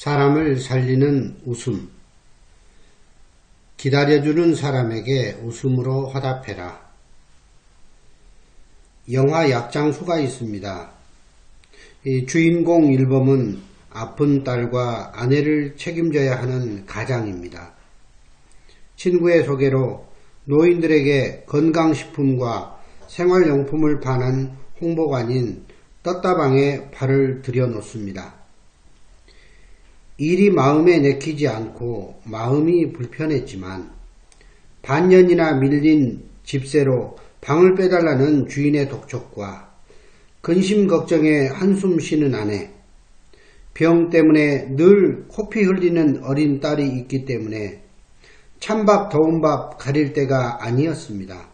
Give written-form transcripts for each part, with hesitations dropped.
사람을 살리는 웃음. 기다려주는 사람에게 웃음으로 화답해라. 영화 약장수가 있습니다. 이 주인공 일범은 아픈 딸과 아내를 책임져야 하는 가장입니다. 친구의 소개로 노인들에게 건강식품과 생활용품을 파는 홍보관인 떴다방에 발을 들여놓습니다. 일이 마음에 내키지 않고 마음이 불편했지만 반년이나 밀린 집세로 방을 빼달라는 주인의 독촉과 근심 걱정에 한숨 쉬는 아내, 병 때문에 늘 코피 흘리는 어린 딸이 있기 때문에 찬밥 더운 밥 가릴 때가 아니었습니다.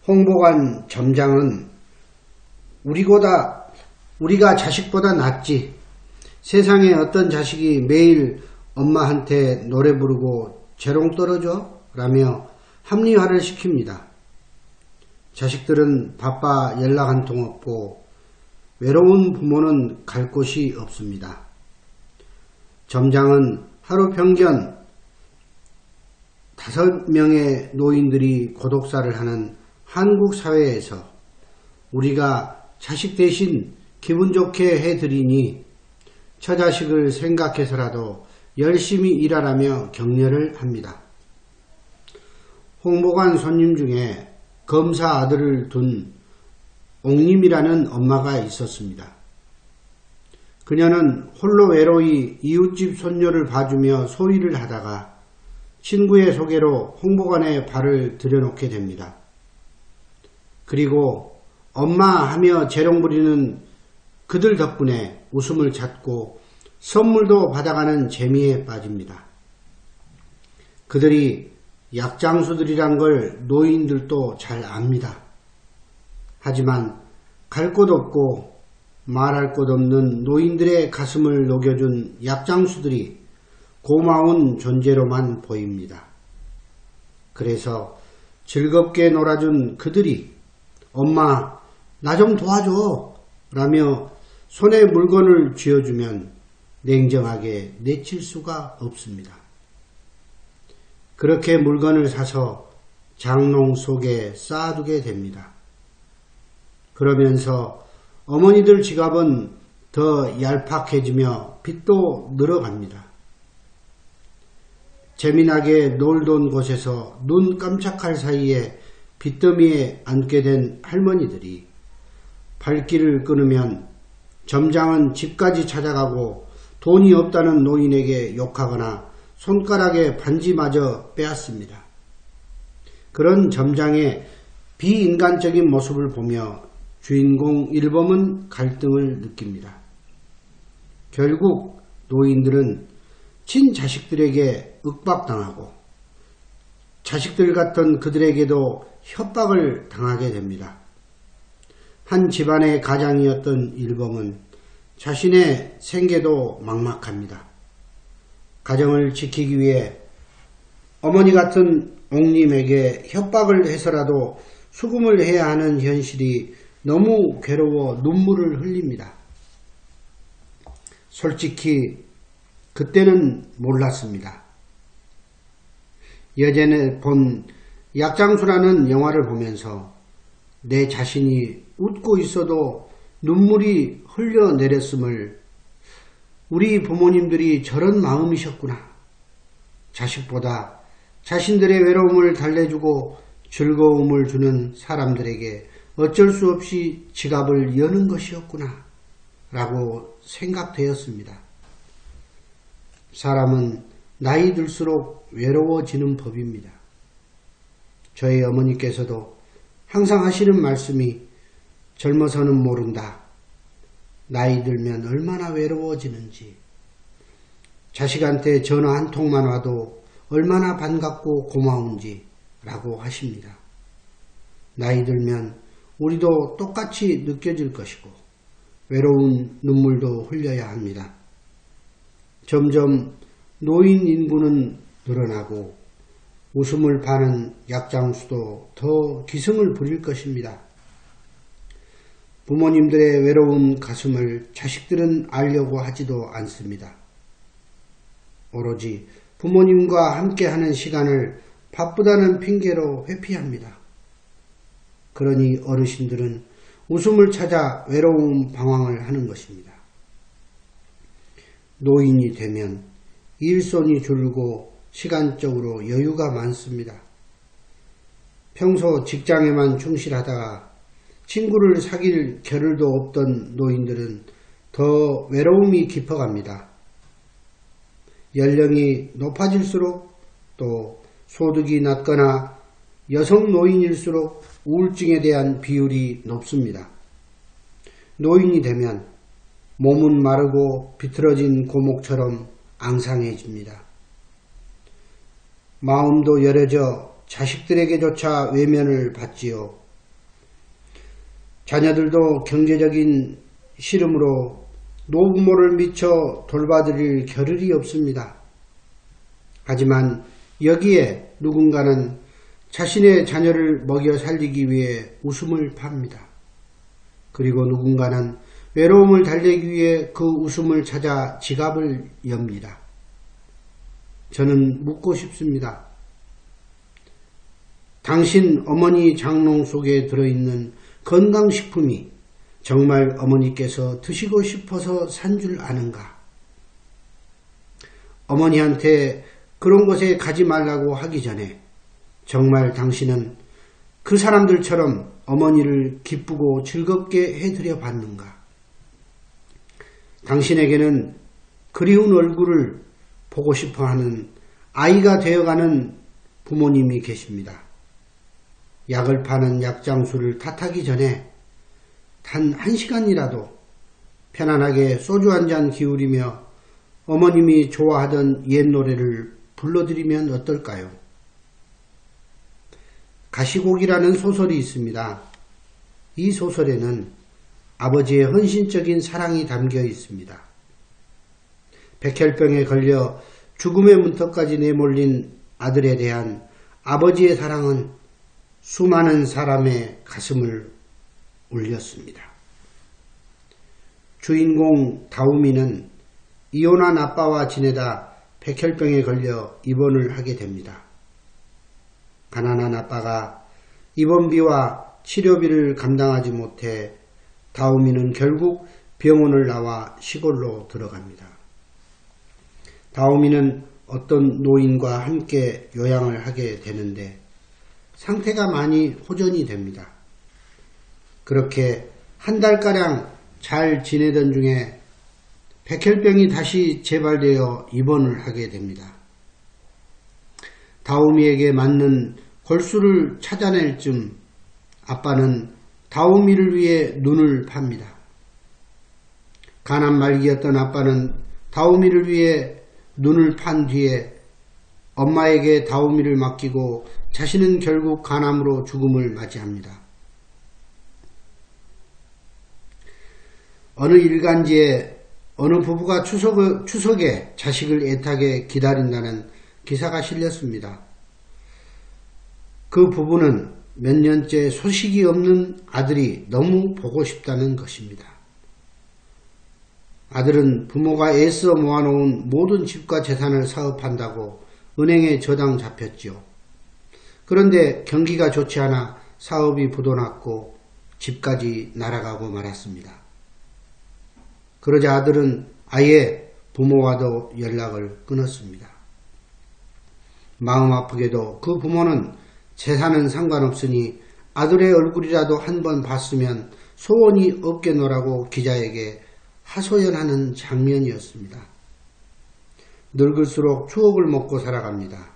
홍보관 점장은 우리가 자식보다 낫지. 세상에 어떤 자식이 매일 엄마한테 노래 부르고 재롱 떨어져? 라며 합리화를 시킵니다. 자식들은 바빠 연락 한 통 없고 외로운 부모는 갈 곳이 없습니다. 점장은 하루 평균 5명의 노인들이 고독사를 하는 한국 사회에서 우리가 자식 대신 기분 좋게 해드리니 처자식을 생각해서라도 열심히 일하라며 격려를 합니다. 홍보관 손님 중에 검사 아들을 둔 옥님이라는 엄마가 있었습니다. 그녀는 홀로 외로이 이웃집 손녀를 봐주며 소일을 하다가 친구의 소개로 홍보관에 발을 들여놓게 됩니다. 그리고 엄마 하며 재롱 부리는 그들 덕분에 웃음을 찾고 선물도 받아가는 재미에 빠집니다. 그들이 약장수들이란 걸 노인들도 잘 압니다. 하지만 갈 곳 없고 말할 곳 없는 노인들의 가슴을 녹여준 약장수들이 고마운 존재로만 보입니다. 그래서 즐겁게 놀아준 그들이 엄마 나 좀 도와줘 라며 손에 물건을 쥐어주면 냉정하게 내칠 수가 없습니다. 그렇게 물건을 사서 장롱 속에 쌓아두게 됩니다. 그러면서 어머니들 지갑은 더 얄팍해지며 빚도 늘어갑니다. 재미나게 놀던 곳에서 눈 깜짝할 사이에 빚더미에 앉게 된 할머니들이 발길을 끊으면 점장은 집까지 찾아가고 돈이 없다는 노인에게 욕하거나 손가락에 반지마저 빼앗습니다. 그런 점장의 비인간적인 모습을 보며 주인공 일범은 갈등을 느낍니다. 결국 노인들은 친자식들에게 윽박당하고 자식들 같은 그들에게도 협박을 당하게 됩니다. 한 집안의 가장이었던 일범은 자신의 생계도 막막합니다. 가정을 지키기 위해 어머니 같은 옥님에게 협박을 해서라도 수금을 해야 하는 현실이 너무 괴로워 눈물을 흘립니다. 솔직히 그때는 몰랐습니다. 예전에 본 약장수라는 영화를 보면서 내 자신이 웃고 있어도 눈물이 흘러내렸음을 우리 부모님들이 저런 마음이셨구나. 자식보다 자신들의 외로움을 달래주고 즐거움을 주는 사람들에게 어쩔 수 없이 지갑을 여는 것이었구나 라고 생각되었습니다. 사람은 나이 들수록 외로워지는 법입니다. 저희 어머니께서도 항상 하시는 말씀이 젊어서는 모른다. 나이 들면 얼마나 외로워지는지. 자식한테 전화 한 통만 와도 얼마나 반갑고 고마운지 라고 하십니다. 나이 들면 우리도 똑같이 느껴질 것이고 외로운 눈물도 흘려야 합니다. 점점 노인 인구는 늘어나고 웃음을 파는 약장수도 더 기승을 부릴 것입니다. 부모님들의 외로운 가슴을 자식들은 알려고 하지도 않습니다. 오로지 부모님과 함께하는 시간을 바쁘다는 핑계로 회피합니다. 그러니 어르신들은 웃음을 찾아 외로운 방황을 하는 것입니다. 노인이 되면 일손이 줄고 시간적으로 여유가 많습니다. 평소 직장에만 충실하다가 친구를 사귈 겨를도 없던 노인들은 더 외로움이 깊어갑니다. 연령이 높아질수록 또 소득이 낮거나 여성 노인일수록 우울증에 대한 비율이 높습니다. 노인이 되면 몸은 마르고 비틀어진 고목처럼 앙상해집니다. 마음도 여려져 자식들에게조차 외면을 받지요. 자녀들도 경제적인 시름으로 노부모를 미처 돌봐드릴 겨를이 없습니다. 하지만 여기에 누군가는 자신의 자녀를 먹여 살리기 위해 웃음을 팝니다. 그리고 누군가는 외로움을 달래기 위해 그 웃음을 찾아 지갑을 엽니다. 저는 묻고 싶습니다. 당신 어머니 장롱 속에 들어있는 건강식품이 정말 어머니께서 드시고 싶어서 산 줄 아는가? 어머니한테 그런 곳에 가지 말라고 하기 전에 정말 당신은 그 사람들처럼 어머니를 기쁘고 즐겁게 해드려 봤는가? 당신에게는 그리운 얼굴을 보고 싶어하는 아이가 되어가는 부모님이 계십니다. 약을 파는 약장수를 탓하기 전에 단 1시간이라도 편안하게 소주 한 잔 기울이며 어머님이 좋아하던 옛 노래를 불러드리면 어떨까요? 가시곡이라는 소설이 있습니다. 이 소설에는 아버지의 헌신적인 사랑이 담겨 있습니다. 백혈병에 걸려 죽음의 문턱까지 내몰린 아들에 대한 아버지의 사랑은 수많은 사람의 가슴을 울렸습니다. 주인공 다우미는 이혼한 아빠와 지내다 백혈병에 걸려 입원을 하게 됩니다. 가난한 아빠가 입원비와 치료비를 감당하지 못해 다우미는 결국 병원을 나와 시골로 들어갑니다. 다우미는 어떤 노인과 함께 요양을 하게 되는데 상태가 많이 호전이 됩니다. 그렇게 한 달가량 잘 지내던 중에 백혈병이 다시 재발되어 입원을 하게 됩니다. 다우미에게 맞는 골수를 찾아낼 즈음 아빠는 다우미를 위해 눈을 팝니다. 가난 말기였던 아빠는 다우미를 위해 눈을 판 뒤에 엄마에게 다우미를 맡기고 자신은 결국 간암으로 죽음을 맞이합니다. 어느 일간지에 어느 부부가 추석에 자식을 애타게 기다린다는 기사가 실렸습니다. 그 부부는 몇 년째 소식이 없는 아들이 너무 보고 싶다는 것입니다. 아들은 부모가 애써 모아놓은 모든 집과 재산을 사업한다고 은행에 저당 잡혔지요. 그런데 경기가 좋지 않아 사업이 부도났고 집까지 날아가고 말았습니다. 그러자 아들은 아예 부모와도 연락을 끊었습니다. 마음 아프게도 그 부모는 재산은 상관없으니 아들의 얼굴이라도 한번 봤으면 소원이 없겠노라고 기자에게 하소연하는 장면이었습니다. 늙을수록 추억을 먹고 살아갑니다.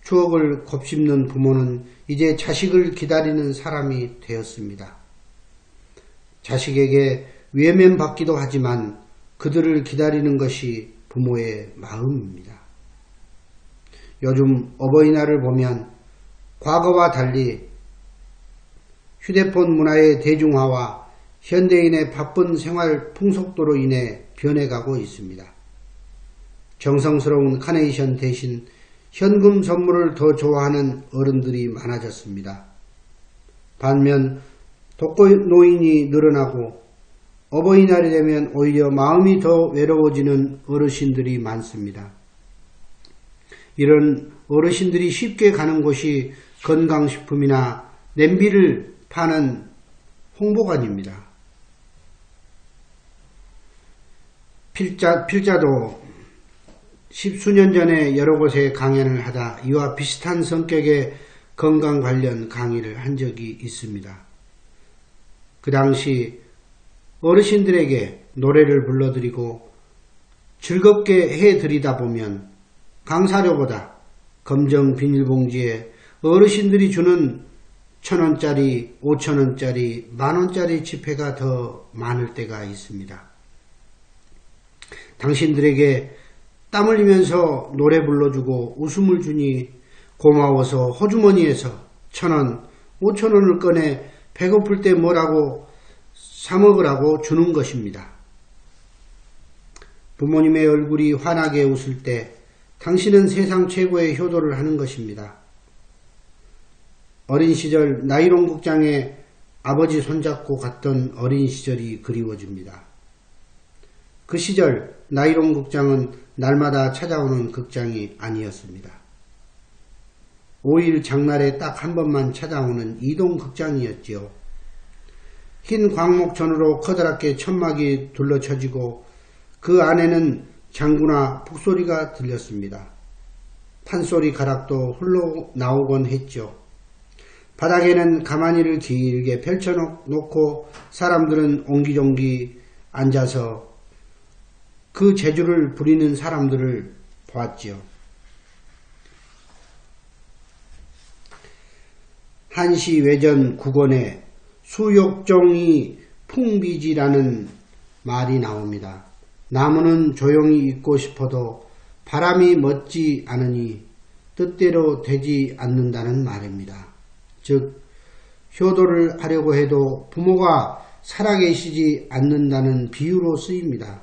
추억을 곱씹는 부모는 이제 자식을 기다리는 사람이 되었습니다. 자식에게 외면받기도 하지만 그들을 기다리는 것이 부모의 마음입니다. 요즘 어버이날을 보면 과거와 달리 휴대폰 문화의 대중화와 현대인의 바쁜 생활 풍속도로 인해 변해가고 있습니다. 정성스러운 카네이션 대신 현금 선물을 더 좋아하는 어른들이 많아졌습니다. 반면 독거노인이 늘어나고 어버이날이 되면 오히려 마음이 더 외로워지는 어르신들이 많습니다. 이런 어르신들이 쉽게 가는 곳이 건강식품이나 냄비를 파는 홍보관입니다. 필자도 십수년 전에 여러 곳에 강연을 하다 이와 비슷한 성격의 건강 관련 강의를 한 적이 있습니다. 그 당시 어르신들에게 노래를 불러드리고 즐겁게 해드리다 보면 강사료보다 검정 비닐봉지에 어르신들이 주는 1,000원짜리, 5,000원짜리, 만원짜리 지폐가 더 많을 때가 있습니다. 당신들에게 땀 흘리면서 노래 불러주고 웃음을 주니 고마워서 호주머니에서 1,000원, 5,000원을 꺼내 배고플 때 뭐라고 사 먹으라고 주는 것입니다. 부모님의 얼굴이 환하게 웃을 때 당신은 세상 최고의 효도를 하는 것입니다. 어린 시절 나이론 극장에 아버지 손잡고 갔던 어린 시절이 그리워집니다. 그 시절 나이론 극장은 날마다 찾아오는 극장이 아니었습니다. 5일 장날에 딱 한 번만 찾아오는 이동 극장이었지요. 흰 광목천으로 커다랗게 천막이 둘러쳐지고 그 안에는 장구나 북소리가 들렸습니다. 판소리 가락도 흘러나오곤 했죠. 바닥에는 가마니를 길게 펼쳐놓고 사람들은 옹기종기 앉아서 그 재주를 부리는 사람들을 보았지요. 한시 외전 국원에 수욕종이 풍비지라는 말이 나옵니다. 나무는 조용히 있고 싶어도 바람이 멋지 않으니 뜻대로 되지 않는다는 말입니다. 즉 효도를 하려고 해도 부모가 살아계시지 않는다는 비유로 쓰입니다.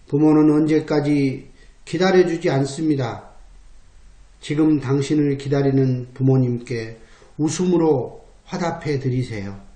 부모는 언제까지 기다려주지 않습니다. 지금 당신을 기다리는 부모님께 웃음으로 화답해 드리세요.